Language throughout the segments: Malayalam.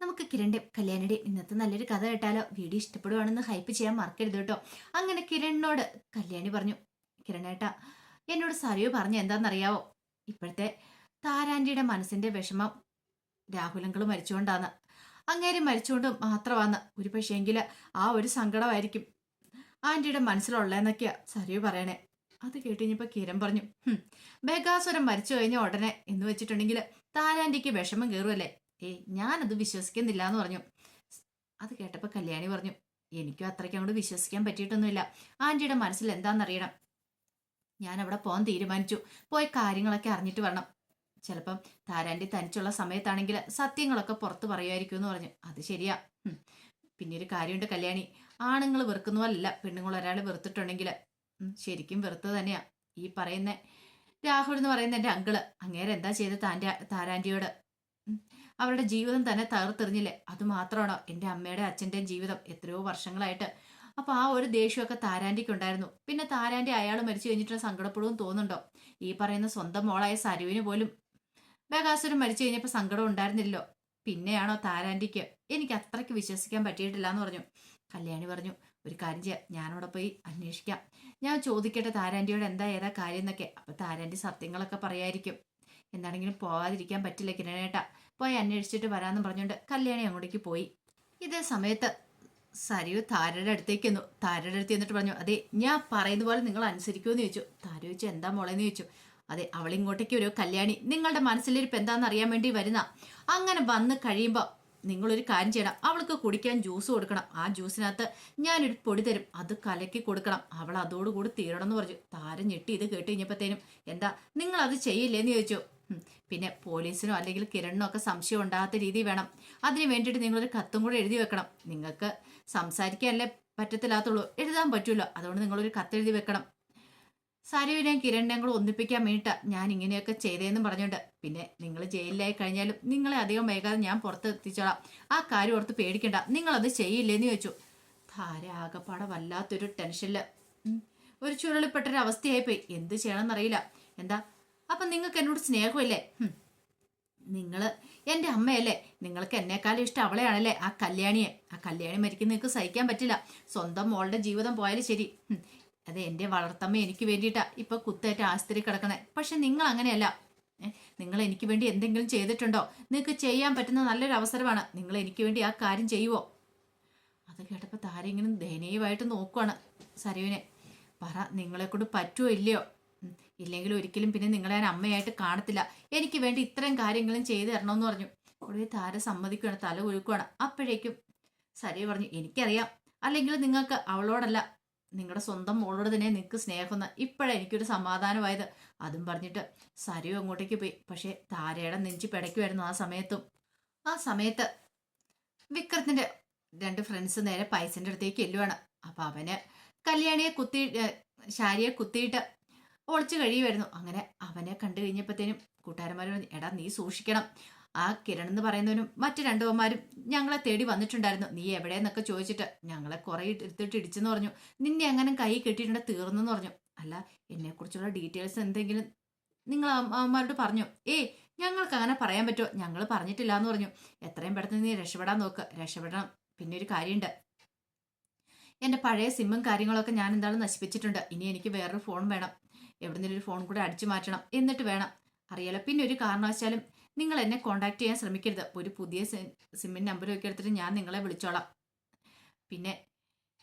നമുക്ക് കിരണിന്റെ കല്യാണിയുടെ ഇന്നത്തെ നല്ലൊരു കഥ കേട്ടാലോ? വീഡിയോ ഇഷ്ടപ്പെടുവാണെന്ന് ഹൈപ്പ് ചെയ്യാൻ മറക്കരുത് കേട്ടോ. അങ്ങനെ കിരണിനോട് കല്യാണി പറഞ്ഞു, കിരണേട്ടാ, എന്നോട് സരിയു പറഞ്ഞ എന്താണെന്നറിയാവോ? ഇപ്പോഴത്തെ താരാന്റിയുടെ മനസ്സിന്റെ വിഷമം രാഹുലങ്കൾ മരിച്ചുകൊണ്ടാന്ന്. അങ്ങേര് മരിച്ചുകൊണ്ട് മാത്രമാന്ന് ഒരു പക്ഷേങ്കില് ആ ഒരു സങ്കടമായിരിക്കും ആന്റിയുടെ മനസ്സിലുള്ളതെന്നൊക്കെയാ സരിയു പറയണേ. അത് കേട്ടുകഴിഞ്ഞപ്പോ കിരൺ പറഞ്ഞു, ബഗാസുരം മരിച്ചു കഴിഞ്ഞ ഉടനെ എന്ന് വെച്ചിട്ടുണ്ടെങ്കിൽ താരാന്റിക്ക് വിഷമം കയറുമല്ലേ? ഞാനത് വിശ്വസിക്കുന്നില്ല എന്ന് പറഞ്ഞു. അത് കേട്ടപ്പോ കല്യാണി പറഞ്ഞു, എനിക്കും അത്രയ്ക്ക് അങ്ങോട്ട് വിശ്വസിക്കാൻ പറ്റിയിട്ടൊന്നുമില്ല. ആന്റിയുടെ മനസ്സിൽ എന്താണെന്നറിയണം. ഞാൻ അവിടെ പോകാൻ തീരുമാനിച്ചു. പോയി കാര്യങ്ങളൊക്കെ അറിഞ്ഞിട്ട് വരണം. ചിലപ്പം താരാന്റി തനിച്ചുള്ള സമയത്താണെങ്കിൽ സത്യങ്ങളൊക്കെ പുറത്ത് പറയുമായിരിക്കും എന്ന് പറഞ്ഞു. അത് ശരിയാ. പിന്നെ ഒരു കാര്യമുണ്ട് കല്യാണി, ആണുങ്ങൾ വെറുക്കുന്നതല്ല പെണ്ണുങ്ങൾ ഒരാൾ വെറുത്തിട്ടുണ്ടെങ്കിൽ ശരിക്കും വെറുത്തത് തന്നെയാ. ഈ പറയുന്ന രാഹുൽ എന്ന് പറയുന്ന എൻ്റെ അങ്കിള് അങ്ങേരെന്താ ചെയ്ത് താരാന്റിയോട്? അവരുടെ ജീവിതം തന്നെ തകർത്തെറിഞ്ഞില്ലേ? അത് മാത്രമാണോ എൻ്റെ അമ്മയുടെ അച്ഛൻ്റെയും ജീവിതം എത്രയോ വർഷങ്ങളായിട്ട്? അപ്പൊ ആ ഒരു ദേഷ്യമൊക്കെ താരാന്റിക്ക് ഉണ്ടായിരുന്നു. പിന്നെ താരാന്റി അയാൾ മരിച്ചു കഴിഞ്ഞിട്ട് സങ്കടപ്പെടുമെന്ന് തോന്നുന്നുണ്ടോ? ഈ പറയുന്ന സ്വന്തം മോളായ സരുവിന് പോലും ബകാസുരൻ മരിച്ചു കഴിഞ്ഞപ്പോൾ സങ്കടം ഉണ്ടായിരുന്നില്ലല്ലോ. പിന്നെയാണോ താരാന്റിക്ക്? എനിക്ക് അത്രയ്ക്ക് വിശ്വസിക്കാൻ പറ്റിയിട്ടില്ല എന്ന് പറഞ്ഞു. കല്യാണി പറഞ്ഞു, ഒരു കാര്യം ചെയ്യാം, ഞാനവിടെ പോയി അന്വേഷിക്കാം. ഞാൻ ചോദിക്കട്ടെ താരാന്റിയോട് എന്താ ഏതാ കാര്യം എന്നൊക്കെ. അപ്പൊ താരാന്റി സത്യങ്ങളൊക്കെ പറയായിരിക്കും. എന്താണെങ്കിലും പോവാതിരിക്കാൻ പറ്റില്ല കിരണേട്ടാ, പോയി അന്വേഷിച്ചിട്ട് വരാമെന്ന് പറഞ്ഞുകൊണ്ട് കല്യാണി അങ്ങോട്ടേക്ക് പോയി. ഇതേ സമയത്ത് സരിയു താരയുടെ അടുത്തേക്ക് വന്നു. താരയുടെ അടുത്ത് എന്നിട്ട് പറഞ്ഞു, അതെ, ഞാൻ പറയുന്ന പോലെ നിങ്ങൾ അനുസരിക്കുമെന്ന് ചോദിച്ചു. താര ചോദിച്ചു, എന്താ മോളെന്ന് ചോദിച്ചു. അതെ, അവളിങ്ങോട്ടേക്ക് ഒരു കല്യാണി നിങ്ങളുടെ മനസ്സിലിരിപ്പ് എന്താണെന്ന് അറിയാൻ വേണ്ടി വരുന്ന. അങ്ങനെ വന്ന് കഴിയുമ്പോൾ നിങ്ങളൊരു കാര്യം ചെയ്യണം, അവൾക്ക് കുടിക്കാൻ ജ്യൂസ് കൊടുക്കണം. ആ ജ്യൂസിനകത്ത് ഞാനൊരു പൊടി തരും, അത് കലക്കി കൊടുക്കണം. അവൾ അതോടുകൂടി തീരണം എന്ന് പറഞ്ഞു. താരം ഞെട്ടി ഇത് കേട്ട് കഴിഞ്ഞപ്പോഴത്തേനും, എന്താ നിങ്ങൾ അത് ചെയ്യില്ലേന്ന് ചോദിച്ചു. പിന്നെ പോലീസിനോ അല്ലെങ്കിൽ കിരണിനോ ഒക്കെ സംശയം ഉണ്ടാകാത്ത രീതി വേണം. അതിന് വേണ്ടിയിട്ട് നിങ്ങളൊരു കത്തും കൂടെ എഴുതി വെക്കണം. നിങ്ങൾക്ക് സംസാരിക്കാനല്ലേ പറ്റത്തില്ലാത്തുള്ളൂ, എഴുതാൻ പറ്റൂല്ലോ. അതുകൊണ്ട് നിങ്ങളൊരു കത്തെഴുതി വെക്കണം. സരുവിനെയും കിരണിനെയും കൂടെ ഒന്നിപ്പിക്കാൻ വേണ്ടിയിട്ടാ ഞാൻ ഇങ്ങനെയൊക്കെ ചെയ്തതെന്നും പറഞ്ഞുകൊണ്ട്, പിന്നെ നിങ്ങൾ ജയിലിലായി കഴിഞ്ഞാലും നിങ്ങളെ അധികം വൈകാതെ ഞാൻ പുറത്ത് എത്തിച്ചോളാം. ആ കാര്യം ഓർത്ത് പേടിക്കണ്ട. നിങ്ങളത് ചെയ്യില്ലേന്ന് ചോദിച്ചു. ധാര ആകപ്പാടെ വല്ലാത്തൊരു ടെൻഷനില് ഒരു ചുരുളിപ്പെട്ടൊരു അവസ്ഥയായിപ്പോയി. എന്ത് ചെയ്യണമെന്നറിയില്ല. എന്താ അപ്പൊ നിങ്ങൾക്ക് എന്നോട് സ്നേഹമില്ലേ? നിങ്ങള് എൻ്റെ അമ്മയല്ലേ? നിങ്ങൾക്ക് എന്നെക്കാളും ഇഷ്ടം അവളെയാണല്ലേ, ആ കല്യാണിയെ. ആ കല്യാണി മരിക്കുന്ന നിങ്ങൾക്ക് സഹിക്കാൻ പറ്റില്ല. സ്വന്തം മോളുടെ ജീവിതം പോയാലും ശരി. അതെ, എൻ്റെ വളർത്തമ്മ എനിക്ക് വേണ്ടിയിട്ടാ ഇപ്പൊ കുത്തേറ്റ ആസ്ത്രി കിടക്കുന്നത്. പക്ഷെ നിങ്ങൾ അങ്ങനെയല്ല. നിങ്ങൾ എനിക്ക് വേണ്ടി എന്തെങ്കിലും ചെയ്തിട്ടുണ്ടോ? നിങ്ങൾക്ക് ചെയ്യാൻ പറ്റുന്ന നല്ലൊരു അവസരമാണ്. നിങ്ങൾ എനിക്ക് വേണ്ടി ആ കാര്യം ചെയ്യുവോ? അത് കേട്ടപ്പോൾ താര ഇങ്ങനെ ദയനീയമായിട്ട് നോക്കുവാണ് സരുവിനെ. പറ, നിങ്ങളെ കൊണ്ട് പറ്റുമോ ഇല്ലയോ? ഇല്ലെങ്കിൽ ഒരിക്കലും പിന്നെ നിങ്ങളെ ഞാൻ അമ്മയായിട്ട് കാണത്തില്ല. എനിക്ക് വേണ്ടി ഇത്രയും കാര്യങ്ങളും ചെയ്തു തരണമെന്ന് പറഞ്ഞു. ഒടുവിൽ താര സമ്മതിക്കുകയാണ്, തല കുലുക്കുകയാണ്. അപ്പോഴേക്കും സരി പറഞ്ഞു, എനിക്കറിയാം, അല്ലെങ്കിൽ നിങ്ങൾക്ക് അവളോടല്ല നിങ്ങളുടെ സ്വന്തം മോളോട് തന്നെ നിങ്ങൾക്ക് സ്നേഹമെന്ന്. ഇപ്പോഴാണ് എനിക്കൊരു സമാധാനമായത്. അതും പറഞ്ഞിട്ട് സരിയും അങ്ങോട്ടേക്ക് പോയി. പക്ഷേ താരയുടെ നെഞ്ചി പിടയ്ക്കുമായിരുന്നു ആ സമയത്തും. ആ സമയത്ത് വിക്രത്തിന്റെ രണ്ട് ഫ്രണ്ട്സ് നേരെ പൈസന്റെ അടുത്തേക്ക് എല്ലുവാണ്. അപ്പൊ അവന് കല്യാണിയെ ശാരിയെ കുത്തിയിട്ട് ഒളിച്ചു കഴിയുമായിരുന്നു. അങ്ങനെ അവനെ കണ്ടു കഴിഞ്ഞപ്പോഴത്തേനും കൂട്ടുകാരന്മാർ പറഞ്ഞു, എടാ നീ സൂക്ഷിക്കണം. ആ കിരൺ എന്ന് പറയുന്നവനും മറ്റു രണ്ടുപന്മാരും ഞങ്ങളെ തേടി വന്നിട്ടുണ്ടായിരുന്നു. നീ എവിടെയെന്നൊക്കെ ചോദിച്ചിട്ട് ഞങ്ങളെ കുറെ എടുത്തിട്ട് ഇടിച്ചെന്ന് പറഞ്ഞു. നിന്നെ അങ്ങനെ കൈ കെട്ടിയിട്ടുണ്ട് തീർന്നെന്ന് പറഞ്ഞു. അല്ല, എന്നെക്കുറിച്ചുള്ള ഡീറ്റെയിൽസ് എന്തെങ്കിലും നിങ്ങൾ അവന്മാരോട് പറഞ്ഞു? ഞങ്ങൾക്ക് അങ്ങനെ പറയാൻ പറ്റുമോ? ഞങ്ങൾ പറഞ്ഞിട്ടില്ല എന്ന് പറഞ്ഞു. എത്രയും പെട്ടെന്ന് നീ രക്ഷപ്പെടാൻ നോക്ക്, രക്ഷപ്പെടണം. പിന്നെ ഒരു കാര്യമുണ്ട്, എൻ്റെ പഴയ സിമ്മും കാര്യങ്ങളൊക്കെ ഞാൻ എന്തായാലും നശിപ്പിച്ചിട്ടുണ്ട്. ഇനി എനിക്ക് വേറൊരു ഫോൺ വേണം. എവിടുന്നൊരു ഒരു ഫോൺ കൂടെ അടിച്ചു മാറ്റണം. എന്നിട്ട് വേണം, അറിയാലോ. പിന്നെ ഒരു കാരണവശാലും നിങ്ങൾ എന്നെ കോൺടാക്ട് ചെയ്യാൻ ശ്രമിക്കരുത്. ഒരു പുതിയ സിമ്മിൻ നമ്പറൊക്കെ എടുത്തിട്ട് ഞാൻ നിങ്ങളെ വിളിച്ചോളാം. പിന്നെ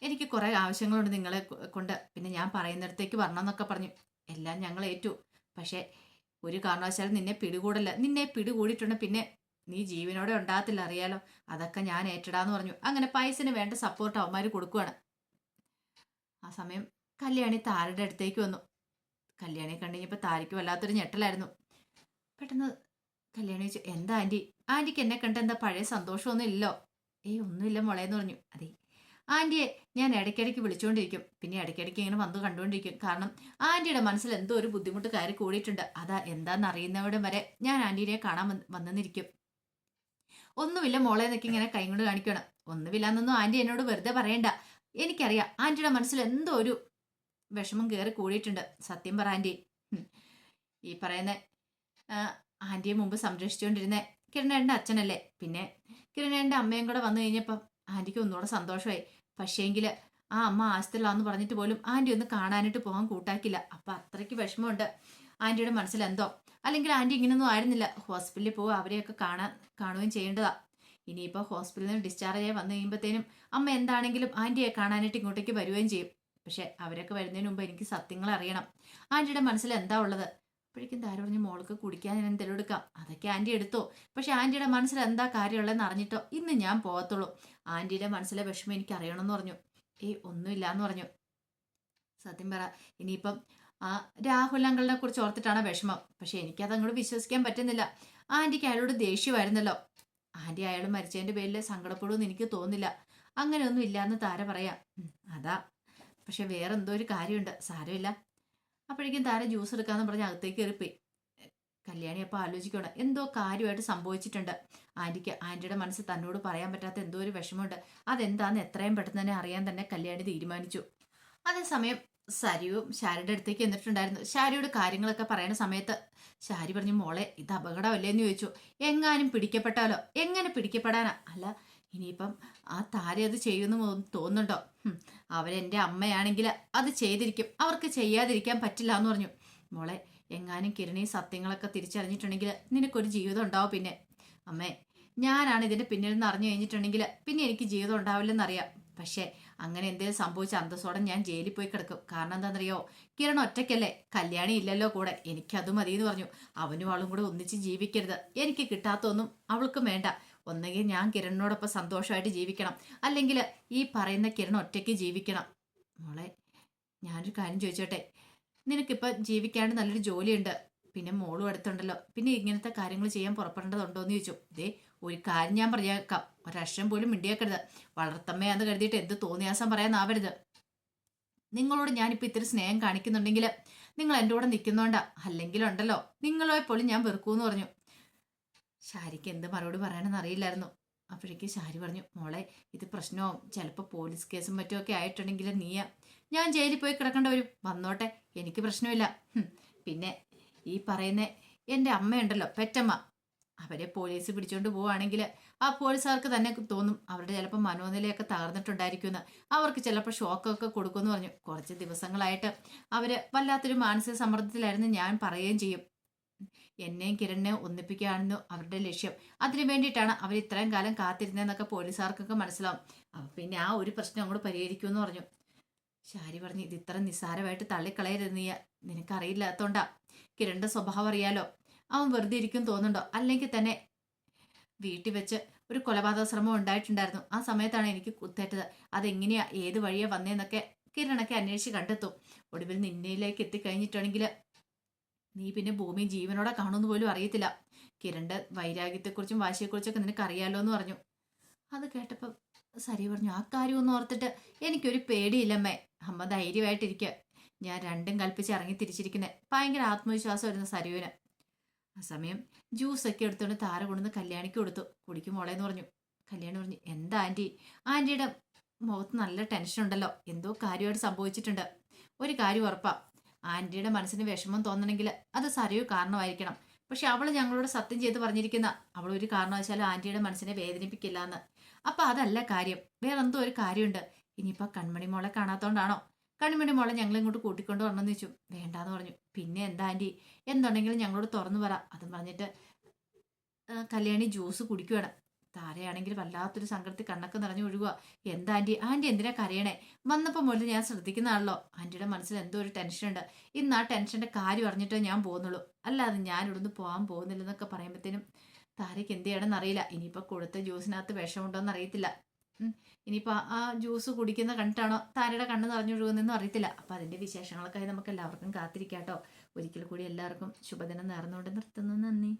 എനിക്ക് കുറേ ആവശ്യങ്ങളുണ്ട് നിങ്ങളെ കൊണ്ട്. പിന്നെ ഞാൻ പറയുന്നിടത്തേക്ക് വരണം എന്നൊക്കെ പറഞ്ഞു. എല്ലാം ഞങ്ങൾ ഏറ്റു. പക്ഷേ ഒരു കാരണവശാലും നിന്നെ പിടികൂടല്ല. നിന്നെ പിടികൂടിയിട്ടുണ്ട് പിന്നെ നീ ജീവനോടെ ഉണ്ടാകത്തില്ല, അറിയാലോ. അതൊക്കെ ഞാൻ ഏറ്റടാന്ന് പറഞ്ഞു. അങ്ങനെ പൈസന് വേണ്ട സപ്പോർട്ട് അവന്മാർ കൊടുക്കുവാണ്. ആ സമയം കല്യാണി താരയുടെ അടുത്തേക്ക് വന്നു. കല്യാണിയെ കണ്ടു കഴിഞ്ഞപ്പോൾ താരയ്ക്ക് വല്ലാത്തൊരു ഞെട്ടലായിരുന്നു. പെട്ടെന്ന് കല്യാണി ചോദിച്ചു, എന്താ ആൻറ്റി? ആൻറ്റിക്ക് എന്നെ കണ്ട എന്താ പഴയ സന്തോഷമൊന്നും ഇല്ലോ? ഒന്നുമില്ല മോളേന്ന് പറഞ്ഞു. അതെ, ആൻറ്റിയെ ഞാൻ ഇടയ്ക്കിടയ്ക്ക് വിളിച്ചുകൊണ്ടിരിക്കും. പിന്നെ ഇടയ്ക്കിടയ്ക്ക് ഇങ്ങനെ വന്ന് കണ്ടുകൊണ്ടിരിക്കും. കാരണം ആൻറ്റിയുടെ മനസ്സിൽ എന്തോ ഒരു ബുദ്ധിമുട്ട് കയറി കൂടിയിട്ടുണ്ട്. അതാ എന്താണെന്ന് അറിയുന്നവിടെ വരെ ഞാൻ ആൻറ്റീനെ കാണാൻ വന്നെന്നിരിക്കും. ഒന്നുമില്ല മോളെ എന്നൊക്കെ ഇങ്ങനെ കൈ കൊണ്ട് കാണിക്കണം. ഒന്നുമില്ലാന്നൊന്നും ആൻറ്റി എന്നോട് വെറുതെ പറയണ്ട. എനിക്കറിയാം ആൻറ്റിയുടെ മനസ്സിൽ എന്തോ ഒരു വിഷമം കയറി കൂടിയിട്ടുണ്ട്. സത്യം പറ ആൻറ്റി. ഈ പറയുന്ന ആൻറ്റിയെ മുമ്പ് സംരക്ഷിച്ചുകൊണ്ടിരുന്ന കിരണേട്ടൻ്റെ അച്ഛനല്ലേ? പിന്നെ കിരണേൻ്റെ അമ്മയും കൂടെ വന്നു കഴിഞ്ഞപ്പം ആൻറ്റിക്ക് ഒന്നുകൂടെ സന്തോഷമായി. പക്ഷേങ്കിൽ ആ അമ്മ ആശുപത്രിയിലാന്ന് പറഞ്ഞിട്ട് പോലും ആൻറ്റി ഒന്ന് കാണാനായിട്ട് പോകാൻ കൂട്ടാക്കില്ല. അപ്പം അത്രയ്ക്ക് വിഷമമുണ്ട് ആൻറ്റിയുടെ മനസ്സിലെന്തോ. അല്ലെങ്കിൽ ആൻറ്റി ഇങ്ങനെയൊന്നും ആയിരുന്നില്ല. ഹോസ്പിറ്റലിൽ പോകുക, അവരെയൊക്കെ കാണുകയും ചെയ്യേണ്ടതാ. ഇനിയിപ്പോൾ ഹോസ്പിറ്റലിൽ നിന്ന് ഡിസ്ചാർജ് ആയി വന്നു കഴിയുമ്പോഴത്തേനും അമ്മ എന്താണെങ്കിലും ആൻറ്റിയെ കാണാനായിട്ട് ഇങ്ങോട്ടേക്ക് വരികയും ചെയ്യും. പക്ഷെ അവരൊക്കെ വരുന്നതിന് മുമ്പ് എനിക്ക് സത്യങ്ങൾ അറിയണം. ആൻറ്റിയുടെ മനസ്സിൽ എന്താ ഉള്ളത്? അപ്പോഴേക്കും താര പറഞ്ഞു, മോൾക്ക് കുടിക്കാൻ ഞാൻ എന്തെങ്കിലും എടുക്കാം, അതൊക്കെ ആൻറ്റി എടുത്തോ. പക്ഷെ ആൻറ്റിയുടെ മനസ്സിൽ എന്താ കാര്യമുള്ളതെന്ന് അറിഞ്ഞിട്ടോ ഇന്ന് ഞാൻ പോകത്തുള്ളൂ. ആൻറ്റിയുടെ മനസ്സിലെ വിഷമം എനിക്ക് അറിയണമെന്ന് പറഞ്ഞു. ഒന്നുമില്ലാന്ന് പറഞ്ഞു. സത്യം പറ, ഇനിയിപ്പം ആ രാഹുൽ അങ്കിളിനെ കുറിച്ച് ഓർത്തിട്ടാണ് വിഷമം. പക്ഷെ എനിക്കത് അങ്ങോട്ട് വിശ്വസിക്കാൻ പറ്റുന്നില്ല. ആൻറ്റിക്ക് അയാളോട് ദേഷ്യമായിരുന്നല്ലോ. ആൻറ്റി അയാൾ മരിച്ചതിൻ്റെ പേരിൽ സങ്കടപ്പെടുമെന്ന് എനിക്ക് തോന്നുന്നില്ല. അങ്ങനെയൊന്നും ഇല്ലയെന്ന് താര പറയാം. അതാ, പക്ഷെ വേറെ എന്തോ ഒരു കാര്യമുണ്ട്, സാരമില്ല. അപ്പോഴേക്കും താര ജ്യൂസ് എടുക്കാന്ന് പറഞ്ഞ് അകത്തേക്ക് കയറിപ്പോയി. കല്യാണി അപ്പോൾ ആലോചിക്കണം, എന്തോ കാര്യമായിട്ട് സംഭവിച്ചിട്ടുണ്ട് ആൻറ്റിക്ക്. ആൻറ്റിയുടെ മനസ്സ് തന്നോട് പറയാൻ പറ്റാത്ത എന്തോ ഒരു വിഷമമുണ്ട്. അതെന്താന്ന് എത്രയും പെട്ടെന്ന് തന്നെ അറിയാൻ തന്നെ കല്യാണി തീരുമാനിച്ചു. അതേസമയം ശാരിയും ശാരിയുടെ അടുത്തേക്ക് എന്നിട്ടുണ്ടായിരുന്നു. ശാരിയോട് കാര്യങ്ങളൊക്കെ പറയുന്ന സമയത്ത് ശാരി പറഞ്ഞു, മോളെ ഇത് അപകടമല്ലേ എന്ന് ചോദിച്ചു. എങ്ങാനും പിടിക്കപ്പെട്ടാലോ? എങ്ങനെ പിടിക്കപ്പെടാനാ? അല്ല ഇനിയിപ്പം ആ താര അത് ചെയ്യുമെന്ന് തോന്നുന്നുണ്ടോ? അവരെൻ്റെ അമ്മയാണെങ്കിൽ അത് ചെയ്തിരിക്കും, അവർക്ക് ചെയ്യാതിരിക്കാൻ പറ്റില്ല എന്ന് പറഞ്ഞു. മോളെ, എങ്ങാനും കിരണി സത്യങ്ങളൊക്കെ തിരിച്ചറിഞ്ഞിട്ടുണ്ടെങ്കിൽ നിനക്കൊരു ജീവിതം ഉണ്ടാവും. പിന്നെ അമ്മേ, ഞാനാണ് ഇതിൻ്റെ പിന്നിൽ നിന്ന് അറിഞ്ഞു കഴിഞ്ഞിട്ടുണ്ടെങ്കിൽ പിന്നെ എനിക്ക് ജീവിതം ഉണ്ടാവില്ലെന്നറിയാം. പക്ഷേ അങ്ങനെ എന്തെങ്കിലും സംഭവിച്ച അന്തസ്സോടെ ഞാൻ ജയിലിൽ പോയി കിടക്കും. കാരണം എന്താണെന്നറിയോ? കിരൺ ഒറ്റയ്ക്കല്ലേ, കല്യാണി ഇല്ലല്ലോ കൂടെ, എനിക്കത് മതി എന്ന് പറഞ്ഞു. അവനും അവളും കൂടെ ഒന്നിച്ച് ജീവിക്കരുത്. എനിക്ക് കിട്ടാത്തൊന്നും അവൾക്കും വേണ്ട. ഒന്നുകിൽ ഞാൻ കിരണിനോടൊപ്പം സന്തോഷമായിട്ട് ജീവിക്കണം, അല്ലെങ്കിൽ ഈ പറയുന്ന കിരൺ ഒറ്റയ്ക്ക് ജീവിക്കണം. മോളെ, ഞാനൊരു കാര്യം ചോദിച്ചോട്ടെ, നിനക്കിപ്പോൾ ജീവിക്കാണ്ട് നല്ലൊരു ജോലിയുണ്ട്, പിന്നെ മോളും അടുത്തുണ്ടല്ലോ, പിന്നെ ഇങ്ങനത്തെ കാര്യങ്ങൾ ചെയ്യാൻ പുറപ്പെടേണ്ടതുണ്ടോ എന്ന് ചോദിച്ചു. ഒരു കാര്യം ഞാൻ പറഞ്ഞേക്കാം, ഒരക്ഷരം പോലും മിണ്ടിയേക്കരുത്. വളർത്തമ്മയാന്ന് കരുതിയിട്ട് എന്ത് തോന്നിയാസം പറയാനാവരുത്. നിങ്ങളോട് ഞാനിപ്പോൾ ഇത്തിരി സ്നേഹം കാണിക്കുന്നുണ്ടെങ്കിൽ നിങ്ങൾ എൻ്റെ കൂടെ നിൽക്കുന്നോണ്ടാ, അല്ലെങ്കിലുണ്ടല്ലോ നിങ്ങളെ പോലും ഞാൻ വെറുക്കൂന്ന് പറഞ്ഞു. ശാരിക്ക് എന്ത് മറുപടി പറയാനെന്ന് അറിയില്ലായിരുന്നു. അപ്പോഴേക്ക് ശാരി പറഞ്ഞു, മോളെ ഇത് പ്രശ്നവും ചിലപ്പോൾ പോലീസ് കേസും മറ്റുമൊക്കെ ആയിട്ടുണ്ടെങ്കിൽ ഞാൻ ജയിലിൽ പോയി കിടക്കേണ്ട വരും. വന്നോട്ടെ, എനിക്ക് പ്രശ്നമില്ല. പിന്നെ ഈ പറയുന്ന എൻ്റെ അമ്മയുണ്ടല്ലോ, പെറ്റമ്മ, അവരെ പോലീസ് പിടിച്ചോണ്ട് പോവുകയാണെങ്കിൽ ആ പോലീസുകാർക്ക് തന്നെ തോന്നും അവരുടെ ചിലപ്പോൾ മനോനിലയൊക്കെ തകർന്നിട്ടുണ്ടായിരിക്കുമെന്ന്. അവർക്ക് ചിലപ്പോൾ ഷോക്കൊക്കെ കൊടുക്കുമെന്ന് പറഞ്ഞു. കുറച്ച് ദിവസങ്ങളായിട്ട് അവർ വല്ലാത്തൊരു മാനസിക സമ്മർദ്ദത്തിലായിരുന്നു ഞാൻ പറയുകയും ചെയ്യും. എന്നെയും കിരണിനെയും ഒന്നിപ്പിക്കുകയാണെന്നു അവരുടെ ലക്ഷ്യം. അതിനു വേണ്ടിയിട്ടാണ് അവർ ഇത്രയും കാലം കാത്തിരുന്നതെന്നൊക്കെ പോലീസുകാർക്കൊക്കെ മനസ്സിലാവും. അപ്പം പിന്നെ ആ ഒരു പ്രശ്നം അങ്ങോട്ട് പരിഹരിക്കുമെന്ന് പറഞ്ഞു. ശാരി പറഞ്ഞു, ഇത് ഇത്ര നിസ്സാരമായിട്ട് തള്ളിക്കളയരുത് നീ, നിനക്കറിയില്ലാത്തോണ്ടാ. കിരണിന്റെ സ്വഭാവം അറിയാലോ, അവൻ വെറുതെ ഇരിക്കും തോന്നുന്നുണ്ടോ? അല്ലെങ്കിൽ തന്നെ വീട്ടിൽ വെച്ച് ഒരു കൊലപാതക ശ്രമം ഉണ്ടായിട്ടുണ്ടായിരുന്നു. ആ സമയത്താണ് എനിക്ക് കുത്തേറ്റത്. അതെങ്ങനെയാ ഏത് വഴിയാ വന്നേന്നൊക്കെ കിരണൊക്കെ അന്വേഷിച്ച് കണ്ടെത്തും. ഒടുവിൽ നിന്നിലേക്ക് എത്തിക്കഴിഞ്ഞിട്ടുണ്ടെങ്കിൽ നീ പിന്നെ ഭൂമി ജീവനോടെ കാണുമെന്ന് പോലും അറിയത്തില്ല. കിരണിന്റെ വൈരാഗ്യത്തെക്കുറിച്ചും വാശിയെക്കുറിച്ചൊക്കെ നിനക്ക് അറിയാലോ എന്ന് പറഞ്ഞു. അത് കേട്ടപ്പോൾ സരി പറഞ്ഞു, ആ കാര്യമൊന്നും ഓർത്തിട്ട് എനിക്കൊരു പേടിയില്ലമ്മേ. അമ്മ ധൈര്യമായിട്ടിരിക്കുക. ഞാൻ രണ്ടും കൽപ്പിച്ച് ഇറങ്ങി തിരിച്ചിരിക്കുന്നത്. ഭയങ്കര ആത്മവിശ്വാസം വരുന്ന സരുവിന്. ആ സമയം ജ്യൂസൊക്കെ എടുത്തുകൊണ്ട് താര കൊണ്ടുവന്ന് കല്യാണിക്ക് കൊടുത്തു. കുടിക്കും മോളേന്ന് പറഞ്ഞു. കല്യാണി പറഞ്ഞു, എന്താ ആൻറ്റി? ആൻറ്റിയുടെ മുഖത്ത് നല്ല ടെൻഷൻ ഉണ്ടല്ലോ, എന്തോ കാര്യമായിട്ട് സംഭവിച്ചിട്ടുണ്ട്. ഒരു കാര്യം ഉറപ്പാ, ആൻറ്റിയുടെ മനസ്സിന് വിഷമം തോന്നണമെങ്കിൽ അത് സരയു കാരണമായിരിക്കണം. പക്ഷെ അവൾ ഞങ്ങളോട് സത്യം ചെയ്ത് പറഞ്ഞിരിക്കുന്ന അവൾ ഒരു കാരണവശാലും ആൻറ്റിയുടെ മനസ്സിനെ വേദനിപ്പിക്കില്ല എന്ന്. അപ്പം അതല്ല കാര്യം, വേറെന്തോ ഒരു കാര്യമുണ്ട്. ഇനിയിപ്പോൾ കൺമണി മോളെ കാണാത്തോണ്ടാണോ? കൺമണി മോളെ ഞങ്ങൾ ഇങ്ങോട്ട് കൂട്ടിക്കൊണ്ട് വരണമെന്ന് വെച്ചു. വേണ്ടാന്ന് പറഞ്ഞു. പിന്നെ എന്താ ആൻറ്റി, എന്തുണ്ടെങ്കിലും ഞങ്ങളോട് തുറന്നു പറ. അതും പറഞ്ഞിട്ട് കല്യാണി ജ്യൂസ് കുടിക്കുകയാണ്. താരയാണെങ്കിൽ വല്ലാത്തൊരു സങ്കടത്തിൽ കണ്ണൊക്കെ നിറഞ്ഞു ഒഴുകുക. എന്താ ആൻറ്റി, ആൻറ്റി എന്തിനാ കരയണേ? വന്നപ്പോൾ മുതൽ ഞാൻ ശ്രദ്ധിക്കുന്നതാണല്ലോ, ആൻറ്റിയുടെ മനസ്സിൽ എന്തോ ഒരു ടെൻഷനുണ്ട്. ഇന്ന് ആ ടെൻഷൻ്റെ കാര്യം അറിഞ്ഞിട്ടേ ഞാൻ പോകുന്നുള്ളൂ, അല്ലാതെ ഞാൻ ഇവിടുന്ന് പോകാൻ പോകുന്നില്ലെന്നൊക്കെ പറയുമ്പോഴത്തേനും താരയ്ക്ക് എന്ത് ചെയ്യണമെന്ന് അറിയില്ല. ഇനിയിപ്പോൾ കൊടുത്ത ജ്യൂസിനകത്ത് വിഷമുണ്ടോയെന്ന് അറിയത്തില്ല. ഇനിയിപ്പോൾ ആ ജ്യൂസ് കുടിക്കുന്ന കണ്ടിട്ടാണോ താരയുടെ കണ്ണ് നിറഞ്ഞൊഴുകുന്നതെന്നും അറിയത്തില്ല. അപ്പോൾ അതിൻ്റെ വിശേഷങ്ങളൊക്കെ നമുക്ക് എല്ലാവർക്കും കാത്തിരിക്കാം കേട്ടോ. ഒരിക്കൽ കൂടി എല്ലാവർക്കും ശുഭദിനം നേർന്നുകൊണ്ട് നിർത്തുന്നു. നന്ദി.